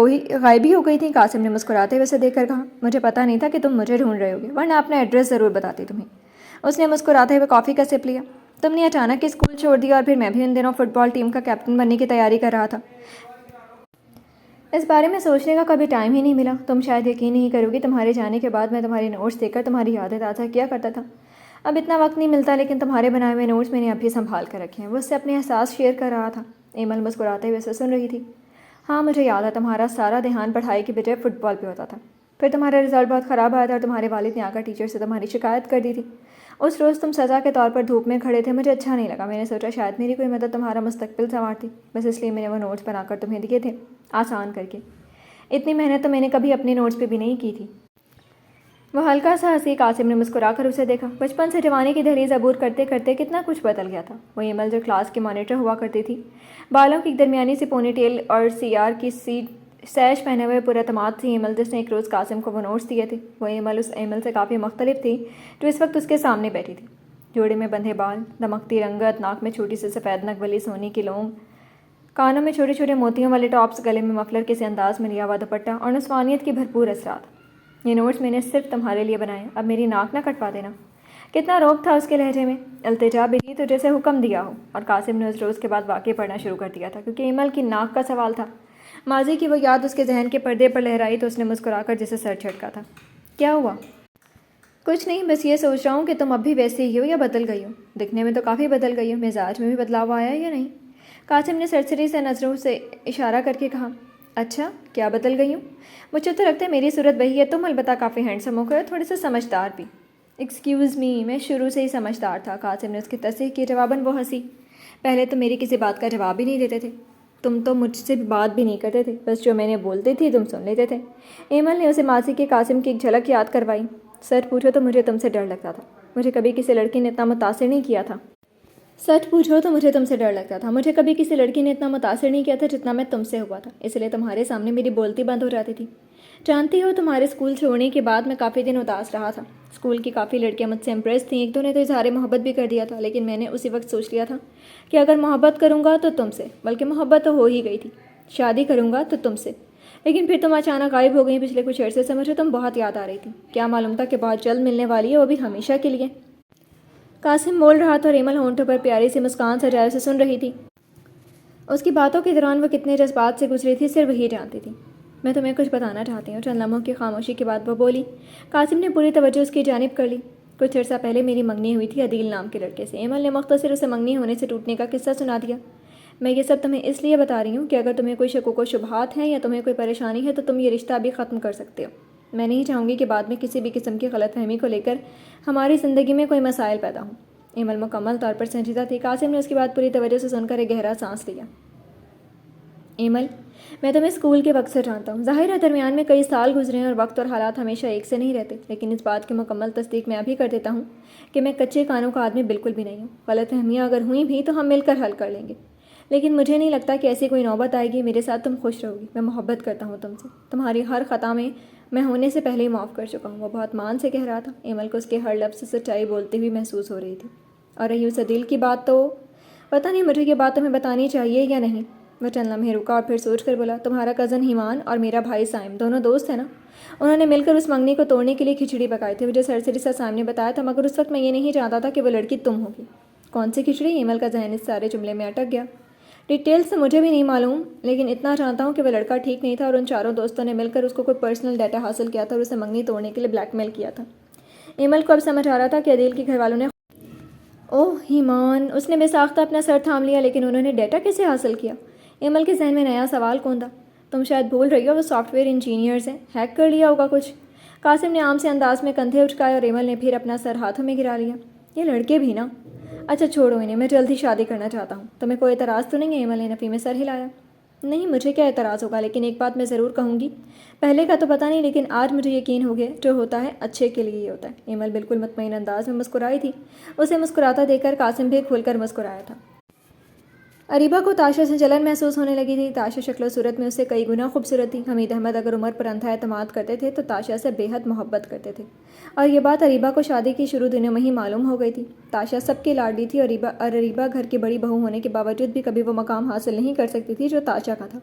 ہی ہو گئی تھی، قاسم نے مسکراتے ہوئے اسے دیکھ کر کہا۔ مجھے پتا نہیں تھا کہ تم مجھے ڈھونڈ رہے ہوگے، ورنہ اپنا ایڈریس ضرور بتاتی تمہیں۔ اس نے مسکراتے ہوئے کافی کا سپ لیا۔ تم نے اچانک اسکول چھوڑ دیا اور پھر میں بھی ان دنوں فٹ بال ٹیم کا کیپٹن بننے کی تیاری کر رہا تھا۔ اس بارے میں سوچنے کا کبھی ٹائم ہی نہیں ملا۔ تم شاید یقین نہیں کرو گی، تمہارے جانے کے بعد میں تمہارے نوٹس دیکھ کر تمہاری یادیں تازہ کیا کرتا تھا۔ اب اتنا وقت نہیں ملتا، لیکن تمہارے بنائے ہوئے نوٹس میں نے اب بھی سنبھال کر رکھے ہیں۔ وہ اس سے اپنے احساس شیئر کر رہا تھا۔ ایمل مسکراتے ہوئے اسے سن رہی تھی۔ ہاں مجھے یاد ہے، تمہارا سارا دھیان پڑھائی کی بجائے فٹ بال پہ ہوتا تھا۔ پھر تمہارا رزلٹ بہت خراب آیا تھا اور تمہارے والد نے آ کر ٹیچر سے تمہاری شکایت کر دی تھی۔ اس روز تم سزا کے طور پر دھوپ میں کھڑے تھے، مجھے اچھا نہیں لگا۔ میں نے سوچا شاید میری کوئی مدد تمہارا مستقبل سنوارتی، بس اس لیے میں نے وہ نوٹس بنا کر تمہیں دیے تھے، آسان کر کے۔ اتنی محنت تو میں نے کبھی اپنے نوٹس پہ بھی نہیں کی تھی۔ وہ ہلکا سا ہنسی۔ قاسم نے مسکرا کر اسے دیکھا۔ بچپن سے جوانی کی دہلیز عبور کرتے کرتے کتنا کچھ بدل گیا تھا۔ وہ ایمل جو کلاس کی مانیٹر ہوا کرتی تھی، بالوں کی درمیانی سی پونی ٹیل اور سیار کی سیش پہنے ہوئے پراعتماد تھی ایمل، جس نے ایک روز قاسم کو وہ نوٹس دیے تھے۔ وہ ایمل اس ایمل سے کافی مختلف تھی جو اس وقت اس کے سامنے بیٹھی تھی۔ جوڑے میں بندھے بال، دمکتی رنگت، ناک میں چھوٹی سی سفید نک والی سونی کی لونگ، کانوں میں چھوٹے چھوٹے موتیوں والے ٹاپس، گلے میں مفلر کسی انداز میں لیا ہوا دوپٹہ اور نسوانیت کی بھرپور اثرات۔ یہ نوٹس میں نے صرف تمہارے لیے بنائے، اب میری ناک نہ کٹوا دینا۔ کتنا روب تھا اس کے لہجے میں، التجا بھی تھی تو جیسے حکم دیا ہو۔ اور قاسم نے اس روز کے بعد واقعہ پڑھنا شروع کر دیا تھا، کیونکہ ایمل کی ناک کا سوال تھا۔ ماضی کی وہ یاد اس کے ذہن کے پردے پر لہرائی تو اس نے مسکرا کر جسے سر جھٹکا تھا۔ کیا ہوا؟ کچھ نہیں، بس یہ سوچ رہا ہوں کہ تم اب بھی ویسے ہی ہو یا بدل گئی ہو۔ دکھنے میں تو کافی بدل گئی ہو، مزاج میں بھی بدلاؤ آیا ہے یا نہیں؟ قاسم نے سرسری سے نظروں سے اشارہ کر کے کہا۔ اچھا، کیا بدل گئی ہوں؟ مجھے تو لگتا ہے میری صورت وہی ہے، تم البتہ کافی ہینڈسم ہو گئے، تھوڑے سے سمجھدار بھی۔ ایکسکیوز می، میں شروع سے ہی سمجھدار تھا۔ قاسم نے اس کی تصحیح کی۔ جواباً وہ ہنسی۔ پہلے تو میری کسی بات کا جواب ہی نہیں دیتے تھے، تم تو مجھ سے بات بھی نہیں کرتے تھے، بس جو میں نے بولتی تھی تم سن لیتے تھے۔ ایمل نے اسے ماضی کے قاسم کی ایک جھلک یاد کروائی۔ سچ پوچھو تو مجھے تم سے ڈر لگتا تھا، مجھے کبھی کسی لڑکی نے اتنا متاثر نہیں کیا تھا۔ سچ پوچھو تو مجھے تم سے ڈر لگتا تھا، مجھے کبھی کسی لڑکی نے اتنا متاثر نہیں کیا تھا جتنا میں تم سے ہوا تھا، اس لیے تمہارے سامنے میری بولتی بند ہو جاتی تھی۔ جانتی ہو، تمہارے اسکول چھوڑنے کے بعد میں کافی دن اداس رہا تھا۔ اسکول کی کافی لڑکیاں مجھ سے امپریس تھیں، ایک دو نے تو اظہار محبت بھی کر دیا تھا، لیکن میں نے اسی وقت سوچ لیا تھا کہ اگر محبت کروں گا تو تم سے، بلکہ محبت تو ہو ہی گئی تھی، شادی کروں گا تو تم سے۔ لیکن پھر تم اچانک غائب ہو گئی پچھلے کچھ عرصے سے، مجھے تم بہت یاد آ رہی تھی۔ کیا معلوم تھا کہ بہت جلد ملنے والی ہے، وہ بھی ہمیشہ کے لیے۔ قاسم بول رہا تھا اور ایمل ہونٹوں پر پیاری سی مسکان سجائے اسے سن رہی تھی۔ اس کی باتوں کے دوران وہ کتنے جذبات سے گزری تھی صرف وہی جانتی تھی۔ میں تمہیں کچھ بتانا چاہتی ہوں۔ چند لمحوں کی خاموشی کے بعد وہ بولی۔ قاسم نے پوری توجہ اس کی جانب کر لی۔ کچھ عرصہ پہلے میری منگنی ہوئی تھی عدیل نام کے لڑکے سے۔ ایمل نے مختصر اسے منگنی ہونے سے ٹوٹنے کا قصہ سنا دیا۔ میں یہ سب تمہیں اس لیے بتا رہی ہوں کہ اگر تمہیں کوئی شکوک و شبہات ہیں یا تمہیں کوئی پریشانی ہے تو تم یہ رشتہ بھی ختم کر سکتے ہو۔ میں نہیں چاہوں گی کہ بعد میں کسی بھی قسم کی غلط فہمی کو لے کر ہماری زندگی میں کوئی مسائل پیدا ہوں۔ ایمل مکمل طور پر سنجیدہ تھی۔ قاسم نے اس کی بات پوری توجہ سے سن کر ایک گہرا سانس لیا۔ ایمل، میں تمہیں اسکول کے وقت سے جانتا ہوں. ظاہر ہے درمیان میں کئی سال گزرے ہیں اور وقت اور حالات ہمیشہ ایک سے نہیں رہتے، لیکن اس بات کی مکمل تصدیق میں ابھی کر دیتا ہوں کہ میں کچے کانوں کا آدمی بالکل بھی نہیں ہوں. غلط فہمیاں اگر ہوئیں بھی تو ہم مل کر حل کر لیں گے، لیکن مجھے نہیں لگتا کہ ایسی کوئی نوبت آئے گی. میرے ساتھ تم خوش رہو گی. میں محبت کرتا ہوں تم سے. تمہاری ہر خطا میں ہونے سے پہلے ہی معاف کر چکا ہوں. وہ بہت مان سے کہہ رہا تھا. ایمل کو اس کے ہر لفظ سے سچائی بولتے ہوئے محسوس ہو رہی تھی. اور رہی اس دل کی بات تو پتہ نہیں مجھے یہ بات تمہیں بتانی چاہیے یا نہیں. وہ چند لمحے رکا اور پھر سوچ کر بولا، تمہارا کزن ایمان اور میرا بھائی سائم دونوں دوست ہیں نا؟ انہوں نے مل کر اس منگنی کو توڑنے کے لیے کھچڑی پکائی تھی. مجھے سرسری سا سائم نے بتایا تھا، مگر اس وقت میں یہ نہیں جانتا تھا کہ وہ لڑکی تم ہوگی. کون سی کھچڑی؟ ایمل کا ذہن اس سارے جملے میں اٹک گیا. ڈیٹیل سے مجھے بھی نہیں معلوم، لیکن اتنا جانتا ہوں کہ وہ لڑکا ٹھیک نہیں تھا اور ان چاروں دوستوں نے مل کر اس کو کوئی پرسنل ڈیٹا حاصل کیا تھا اور اسے منگنی توڑنے کے لیے بلیک میل کیا تھا. ایمل کو اب سمجھ آ رہا تھا کہ عدیل کے گھر والوں نے اوہ ایمان، اس نے بے ساختہ اپنا سر تھام لیا. لیکن انہوں نے ڈیٹا کیسے حاصل کیا؟ ایمل کے ذہن میں نیا سوال کون تھا. تم شاید بھول رہی ہو، وہ سافٹ ویئر انجینئرز ہیں. ہیک کر لیا ہوگا کچھ. قاسم نے عام سے انداز میں کندھے اچکائے اور ایمل نے پھر اپنا سر ہاتھوں میں گرا لیا. یہ لڑکے بھی نا. اچھا چھوڑو انہیں، میں جلدی شادی کرنا چاہتا ہوں. تمہیں کوئی اعتراض تو نہیں ہے؟ ایمل نے نفی میں سر ہلایا. نہیں، مجھے کیا اعتراض ہوگا، لیکن ایک بات میں ضرور کہوں گی. پہلے کا تو پتہ نہیں، لیکن آج مجھے یقین ہو گیا جو ہوتا ہے اچھے کے لیے ہی ہوتا ہے. ایمل بالکل مطمئن انداز میں مسکرائی تھی. اسے مسکراتا دیکھ کر قاسم بھی کھل کر مسکرایا تھا. اریبہ کو تاشا سے جلن محسوس ہونے لگی تھی. تاشا شکل و صورت میں اس سے کئی گنا خوبصورت تھی. حمید احمد اگر عمر پر اندھا اعتماد کرتے تھے تو تاشا سے بے حد محبت کرتے تھے، اور یہ بات اریبہ کو شادی کی شروع دنوں میں ہی معلوم ہو گئی تھی. تاشا سب کی لاڈلی تھی اور اریبہ گھر کی بڑی بہو ہونے کے باوجود بھی کبھی وہ مقام حاصل نہیں کر سکتی تھی جو تاشا کا تھا.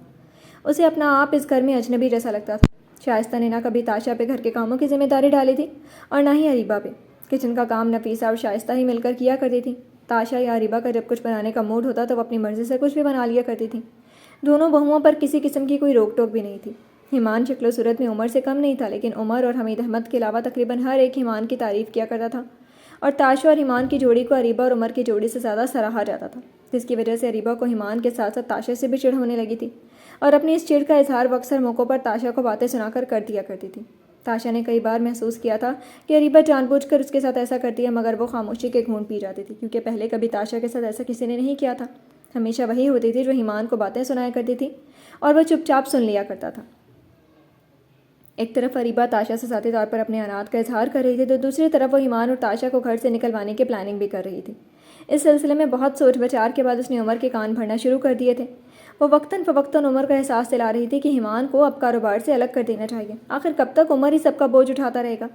اسے اپنا آپ اس گھر میں اجنبی جیسا لگتا تھا. شائستہ نے نہ کبھی تاشا پہ گھر کے کاموں کی ذمہ داری ڈالی تھی اور نہ ہی اریبہ پہ. کچن کا کام نفیسہ اور شائستہ ہی مل کر کیا کرتی تھی. تاشا یا اریبہ کا جب کچھ بنانے کا موڈ ہوتا تو وہ اپنی مرضی سے کچھ بھی بنا لیا کرتی تھی. دونوں بہوؤں پر کسی قسم کی کوئی روک ٹوک بھی نہیں تھی. ایمان شکل و صورت میں عمر سے کم نہیں تھا، لیکن عمر اور حمید احمد کے علاوہ تقریباً ہر ایک ایمان کی تعریف کیا کرتا تھا، اور تاشا اور ایمان کی جوڑی کو اریبہ اور عمر کی جوڑی سے زیادہ سراہا جاتا تھا، جس کی وجہ سے اریبہ کو ایمان کے ساتھ ساتھ تاشا سے بھی چڑ ہونے لگی تھی، اور اپنی اس چڑ کا اظہار وہ اکثر موقعوں پر تاشا کو باتیں سنا کر دیا کرتی تھی. تاشا نے کئی بار محسوس کیا تھا کہ اریبہ جان بوجھ کر اس کے ساتھ ایسا کرتی ہے، مگر وہ خاموشی کے گھونٹ پی جاتی تھی، کیونکہ پہلے کبھی تاشا کے ساتھ ایسا کسی نے نہیں کیا تھا. ہمیشہ وہی ہوتی تھی جو ایمان کو باتیں سنایا کرتی تھی اور وہ چپ چاپ سن لیا کرتا تھا. ایک طرف اریبہ تاشا سے ذاتی طور پر اپنے عناد کا اظہار کر رہی تھی تو دوسری طرف وہ ایمان اور تاشا کو گھر سے نکلوانے کی پلاننگ بھی کر رہی تھی. اس سلسلے میں بہت سوچ بچار کے بعد اس نے عمر کے کان بھرنا شروع کر دیے تھے. وہ وقتاً فوقتاً عمر کا احساس دلا رہی تھی کہ ایمان کو اب کاروبار سے الگ کر دینا چاہیے. آخر کب تک عمر ہی سب کا بوجھ اٹھاتا رہے گا؟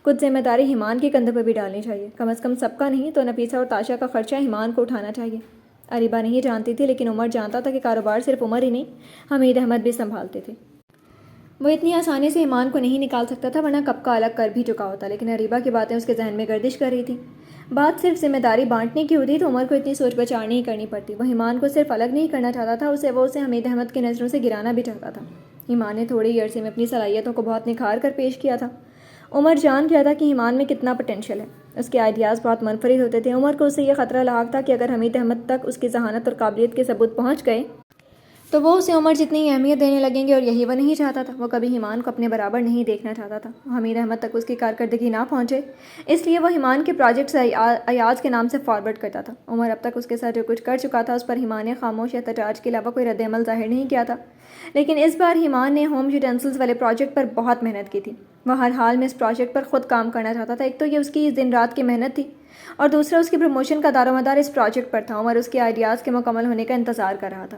کچھ ذمہ داری ایمان کے کندھوں پہ بھی ڈالنی چاہیے. کم از کم سب کا نہیں تو نفیسہ اور تاشا کا خرچہ ایمان کو اٹھانا چاہیے. اریبہ نہیں جانتی تھی، لیکن عمر جانتا تھا کہ کاروبار صرف عمر ہی نہیں، حمید احمد بھی سنبھالتے تھے. وہ اتنی آسانی سے ایمان کو نہیں نکال سکتا تھا، ورنہ کب کا الگ کر بھی چکا ہوتا. لیکن اریبہ کی باتیں اس کے ذہن میں گردش کر رہی تھیں. بات صرف ذمہ داری بانٹنے کی ہوتی تو عمر کو اتنی سوچ بچار نہیں کرنی پڑتی. وہ ایمان کو صرف الگ نہیں کرنا چاہتا تھا، اسے حمید احمد کی نظروں سے گرانا بھی چاہتا تھا. ایمان نے تھوڑے ہی عرصے میں اپنی صلاحیتوں کو بہت نکھار کر پیش کیا تھا. عمر جان گیا تھا کہ ایمان میں کتنا پوٹینشیل ہے. اس کے آئیڈیاز بہت منفرد ہوتے تھے. عمر کو اس سے یہ خطرہ لاحق تھا کہ اگر حمید احمد تک اس کی ذہانت اور قابلیت کے ثبوت پہنچ گئے تو وہ اسے عمر جتنی اہمیت دینے لگیں گے، اور یہی وہ نہیں چاہتا تھا. وہ کبھی ایمان کو اپنے برابر نہیں دیکھنا چاہتا تھا. حمید احمد تک اس کی کارکردگی نہ پہنچے، اس لیے وہ ایمان کے پروجیکٹس ایاز کے نام سے فارورڈ کرتا تھا. عمر اب تک اس کے ساتھ جو کچھ کر چکا تھا اس پر ایمان نے خاموش احتجاج کے علاوہ کوئی رد عمل ظاہر نہیں کیا تھا. لیکن اس بار ایمان نے ہوم یوٹینسلز والے پروجیکٹ پر بہت محنت کی تھی. وہ ہر حال میں اس پروجیکٹ پر خود کام کرنا چاہتا تھا. ایک تو یہ اس کی دن رات کی محنت تھی، اور دوسرا اس کی پروموشن کا دار و مدار اس پروجیکٹ پر تھا. عمر اس کے آئیڈیاز کے مکمل ہونے کا انتظار کر رہا تھا.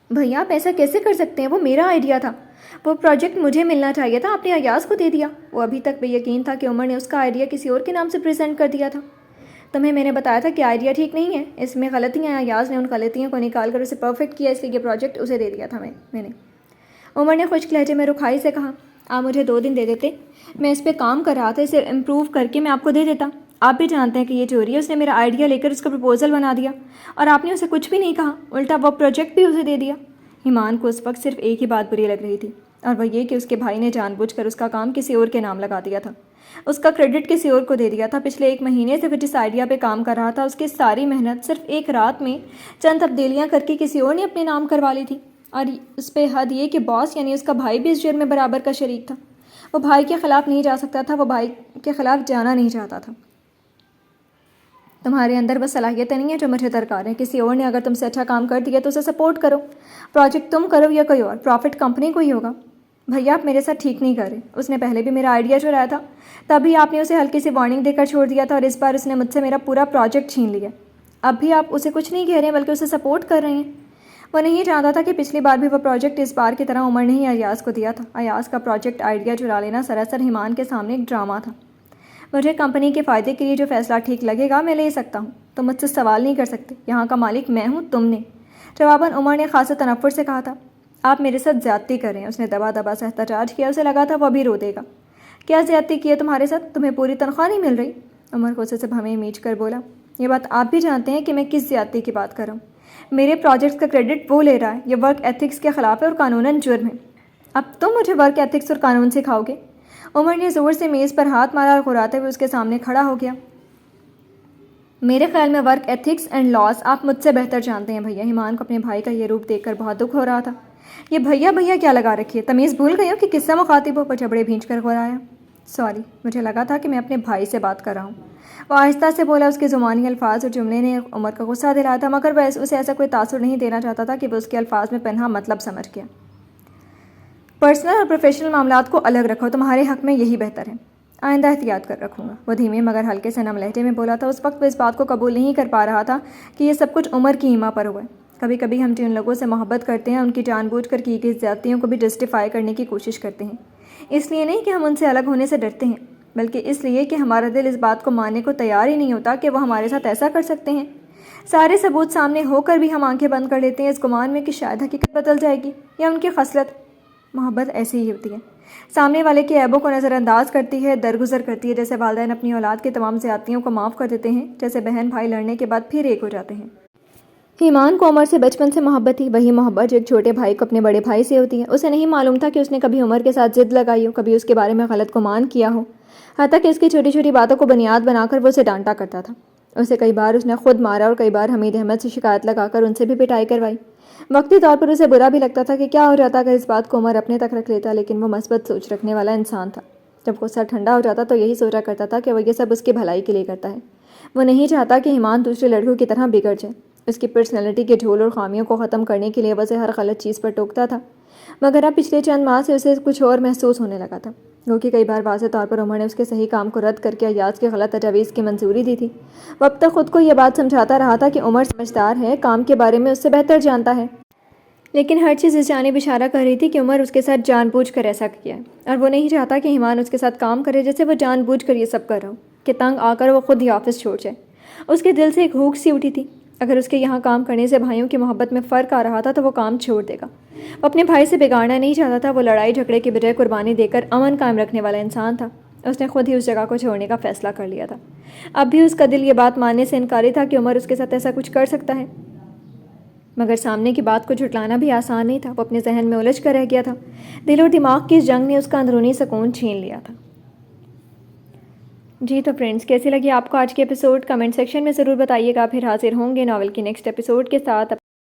بھیا آپ ایسا کیسے کر سکتے ہیں؟ وہ میرا آئیڈیا تھا، وہ پروجیکٹ مجھے ملنا چاہیے تھا، آپ نے ایاز کو دے دیا. وہ ابھی تک بے یقین تھا کہ عمر نے اس کا آئیڈیا کسی اور کے نام سے پریزنٹ کر دیا تھا. تمہیں میں نے بتایا تھا کہ آئیڈیا ٹھیک نہیں ہے، اس میں غلطیاں ہیں. ایاز نے ان غلطیوں کو نکال کر اسے پرفیکٹ کیا، اس لیے یہ پروجیکٹ اسے دے دیا تھا میں نے. عمر نے خشک لہجے میں رکھائی سے کہا، آپ مجھے 2 دن دے دیتے، میں اس پہ کام کر رہا تھا، اسے امپروو کر کے میں آپ کو دے دیتا. آپ بھی جانتے ہیں کہ یہ چوری ہے. اس نے میرا آئیڈیا لے کر اس کا پرپوزل بنا دیا، اور آپ نے اسے کچھ بھی نہیں کہا، الٹا وہ پروجیکٹ بھی اسے دے دیا. ایمان کو اس وقت صرف ایک ہی بات بری لگ رہی تھی، اور وہ یہ کہ اس کے بھائی نے جان بوجھ کر اس کا کام کسی اور کے نام لگا دیا تھا، اس کا کریڈٹ کسی اور کو دے دیا تھا. پچھلے 1 مہینے سے وہ جس آئیڈیا پہ کام کر رہا تھا اس کی ساری محنت صرف ایک رات میں چند تبدیلیاں کر کے کسی اور نے اپنے نام کروا لی تھی. اور اس پہ حد یہ کہ باس یعنی اس کا بھائی بھی اس جرم میں برابر کا شریک تھا. وہ بھائی کے خلاف نہیں جا سکتا تھا، وہ بھائی کے خلاف جانا نہیں چاہتا تھا. تمہارے اندر وہ صلاحیتیں نہیں ہیں جو مجھے درکار ہیں. کسی اور نے اگر تم سے اچھا کام کر دیا تو اسے سپورٹ کرو. پروجیکٹ تم کرو یا کوئی اور, پروفٹ کمپنی کو ہی ہوگا. بھیا آپ میرے ساتھ ٹھیک نہیں کر رہے. اس نے پہلے بھی میرا آئیڈیا چرایا تھا, تبھی آپ نے اسے ہلکی سی وارننگ دے کر چھوڑ دیا تھا, اور اس بار اس نے مجھ سے میرا پورا پروجیکٹ چھین لیا. اب بھی آپ اسے کچھ نہیں کہہ رہے ہیں بلکہ اسے سپورٹ کر رہے ہیں. وہ نہیں جانتا تھا کہ پچھلی بار بھی وہ پروجیکٹ اس بار کی طرح عمر نے ہی ایاز کو دیا تھا. ایاز کا پروجیکٹ آئیڈیا چرا لینا سراسر ایمان کے سامنے ایک ڈرامہ تھا. مجھے کمپنی کے فائدے کے لیے جو فیصلہ ٹھیک لگے گا میں لے سکتا ہوں. تم مجھ سے سوال نہیں کر سکتے. یہاں کا مالک میں ہوں, تم نے. جواباً عمر نے خاصے تنفر سے کہا تھا. آپ میرے ساتھ زیادتی کر رہے ہیں. اس نے دبا دبا سے احتجاج کیا. اسے لگا تھا وہ ابھی رو دے گا. کیا زیادتی کی ہے تمہارے ساتھ؟ تمہیں پوری تنخواہ نہیں مل رہی؟ عمر غصے سے بھویں میچ کر بولا. یہ بات آپ بھی جانتے ہیں کہ میں کس زیادتی کی بات کر رہا ہوں. میرے پروجیکٹس کا کریڈٹ وہ لے رہا ہے. یہ ورک ایتھکس کے خلاف ہے اور قانوناً جرم ہے. اب تم مجھے ورک ایتھکس اور قانون سکھاؤ گے؟ عمر نے زور سے میز پر ہاتھ مارا اور غراتے ہوئے اس کے سامنے کھڑا ہو گیا. میرے خیال میں ورک ایتھکس اینڈ لاز آپ مجھ سے بہتر جانتے ہیں بھیا. ایمان کو اپنے بھائی کا یہ روپ دیکھ کر بہت دکھ ہو رہا تھا. یہ بھیا بھیا کیا لگا رکھی ہے؟ تمیز بھول گئی ہو کہ کس سے مخاطب ہو؟ پر جبڑے بھینچ کر غرایا. سوری, مجھے لگا تھا کہ میں اپنے بھائی سے بات کر رہا ہوں. وہ آہستہ سے بولا. اس کے زبانی الفاظ اور جملے نے عمر کا غصہ دلایا تھا, مگر وہ اسے ایسا کوئی تاثر نہیں دینا چاہتا تھا کہ وہ اس کے الفاظ میں پنہا مطلب سمجھ گیا. پرسنل اور پروفیشنل معاملات کو الگ رکھو. تمہارے حق میں یہی بہتر ہے. آئندہ احتیاط کر رکھوں گا. وہ دھیمے مگر ہلکے سے نم لہجے میں بولا تھا. اس وقت وہ اس بات کو قبول نہیں کر پا رہا تھا کہ یہ سب کچھ عمر کی ایما پر ہوا ہے. کبھی کبھی ہم جن لوگوں سے محبت کرتے ہیں ان کی جان بوجھ کر کی گئی زیادتیوں کو بھی جسٹیفائی کرنے کی کوشش کرتے ہیں. اس لیے نہیں کہ ہم ان سے الگ ہونے سے ڈرتے ہیں, بلکہ اس لیے کہ ہمارا دل اس بات کو ماننے کو تیار ہی نہیں ہوتا کہ وہ ہمارے ساتھ ایسا کر سکتے ہیں. سارے ثبوت سامنے ہو کر بھی ہم آنکھیں بند کر لیتے ہیں اس گمان میں کہ شاید حقیقت بدل جائے گی یا ان کی خصلت. محبت ایسی ہی ہوتی ہے, سامنے والے کے عیبوں کو نظر انداز کرتی ہے, درگزر کرتی ہے. جیسے والدین اپنی اولاد کی تمام زیادتیوں کو معاف کر دیتے ہیں, جیسے بہن بھائی لڑنے کے بعد پھر ایک ہو جاتے ہیں. ایمان کو عمر سے بچپن سے محبت تھی, وہی محبت جو ایک چھوٹے بھائی کو اپنے بڑے بھائی سے ہوتی ہے. اسے نہیں معلوم تھا کہ اس نے کبھی عمر کے ساتھ ضد لگائی ہو, کبھی اس کے بارے میں غلط گمان کیا ہو, حتیٰ کہ اس کی چھوٹی چھوٹی باتوں کو بنیاد بنا کر وہ اسے ڈانٹا کرتا تھا. اسے کئی بار اس نے خود مارا اور کئی بار حمید احمد سے شکایت لگا کر ان سے بھی پٹائی کروائی. وقتی طور پر اسے برا بھی لگتا تھا کہ کیا ہو جاتا اگر اس بات کو عمر اپنے تک رکھ لیتا, لیکن وہ مثبت سوچ رکھنے والا انسان تھا. جب غصہ ٹھنڈا ہو جاتا تو یہی سوچا کرتا تھا کہ وہ یہ سب اس کی بھلائی کے لیے کرتا ہے. وہ نہیں چاہتا کہ ایمان دوسرے لڑکوں کی طرح بگڑ جائے. اس کی پرسنالٹی کے جھول اور خامیوں کو ختم کرنے کے لیے وہ اسے ہر غلط چیز پر ٹوکتا تھا, مگر اب پچھلے چند ماہ سے اسے کچھ اور محسوس ہونے لگا تھا. کیونکہ کئی بار واضح طور پر عمر نے اس کے صحیح کام کو رد کر کے ایاز کی غلط تجاویز کی منظوری دی تھی. وہ اب تک خود کو یہ بات سمجھاتا رہا تھا کہ عمر سمجھدار ہے, کام کے بارے میں اس سے بہتر جانتا ہے, لیکن ہر چیز اس جانب اشارہ کر رہی تھی کہ عمر اس کے ساتھ جان بوجھ کر ایسا کیا ہے, اور وہ نہیں چاہتا کہ ایمان اس کے ساتھ کام کرے جیسے وہ جان بوجھ کر یہ سب کر رہا ہو, کہ تنگ آ کر وہ خود ہی آفس چھوڑ جائے. اس کے دل سے ایک ہوک سی اٹھی تھی. اگر اس کے یہاں کام کرنے سے بھائیوں کی محبت میں فرق آ رہا تھا تو وہ کام چھوڑ دے گا. وہ اپنے بھائی سے بگاڑنا نہیں چاہتا تھا. وہ لڑائی جھگڑے کے بجائے قربانی دے کر امن قائم رکھنے والا انسان تھا. اس نے خود ہی اس جگہ کو چھوڑنے کا فیصلہ کر لیا تھا. اب بھی اس کا دل یہ بات ماننے سے انکاری تھا کہ عمر اس کے ساتھ ایسا کچھ کر سکتا ہے, مگر سامنے کی بات کو جھٹلانا بھی آسان نہیں تھا. وہ اپنے ذہن میں الجھ کر رہ گیا تھا. دل اور دماغ کی اس جنگ نے اس کا اندرونی سکون چھین لیا تھا. جی تو فرینڈز, کیسی لگی آپ کو آج کے ایپیسوڈ؟ کمنٹ سیکشن میں ضرور بتائیے گا. پھر حاضر ہوں گے ناول کی نیکسٹ ایپیسوڈ کے ساتھ.